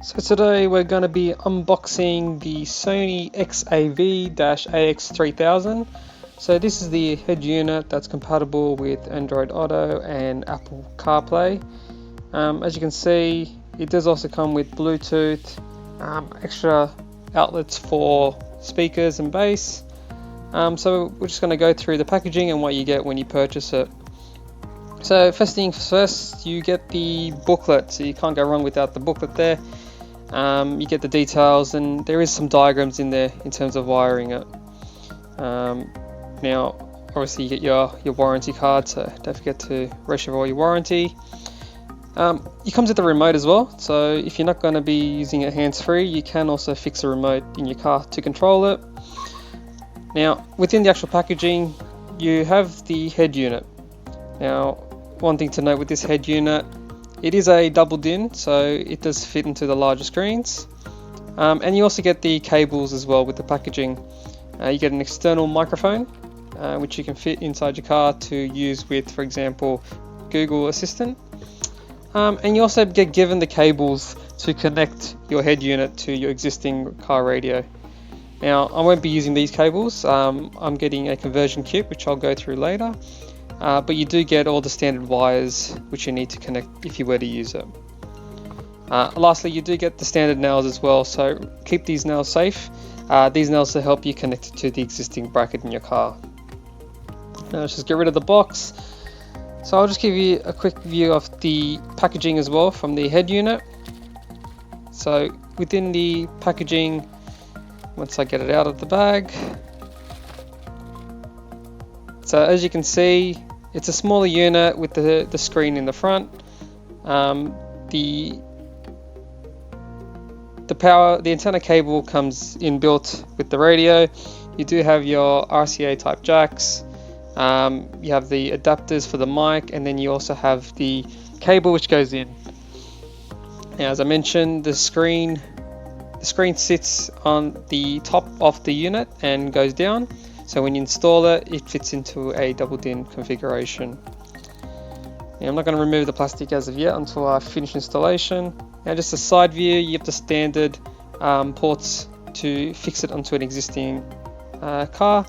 So today we're going to be unboxing the Sony XAV-AX3000. So this is the head unit that's compatible with Android Auto and Apple Carplay. As you can see, it does also come with Bluetooth, extra outlets for speakers and bass. So we're just going to go through the packaging and what you get when you purchase it. So first things first, you get the booklet, so you can't go wrong without the booklet there. You get the details, and there is some diagrams in there in terms of wiring it. Now obviously you get your warranty card, so don't forget to register all your warranty. It comes with a remote as well, so if you're not going to be using it hands-free, you can also fix a remote in your car to control it. Now within the actual packaging you have the head unit. Now one thing to note with this head unit, it is a double DIN, so it does fit into the larger screens. And you also get the cables as well with the packaging. You get an external microphone, which you can fit inside your car to use with, for example, Google Assistant. And you also get given the cables to connect your head unit to your existing car radio. Now, I won't be using these cables. I'm getting a conversion kit, which I'll go through later. But you do get all the standard wires which you need to connect if you were to use it. Lastly, you do get the standard nails as well, so keep these nails safe. These nails will help you connect it to the existing bracket in your car. Now let's just get rid of the box. So I'll just give you a quick view of the packaging as well from the head unit. So within the packaging, once I get it out of the bag, so as you can see, it's a smaller unit with the screen in the front. The antenna cable comes inbuilt with the radio. You do have your RCA type jacks. You have the adapters for the mic, and then you also have the cable which goes in. Now, as I mentioned, the screen sits on the top of the unit and goes down. So when you install it, it fits into a double DIN configuration. Now, I'm not going to remove the plastic as of yet until I finish installation. Now just a side view, you have the standard ports to fix it onto an existing car.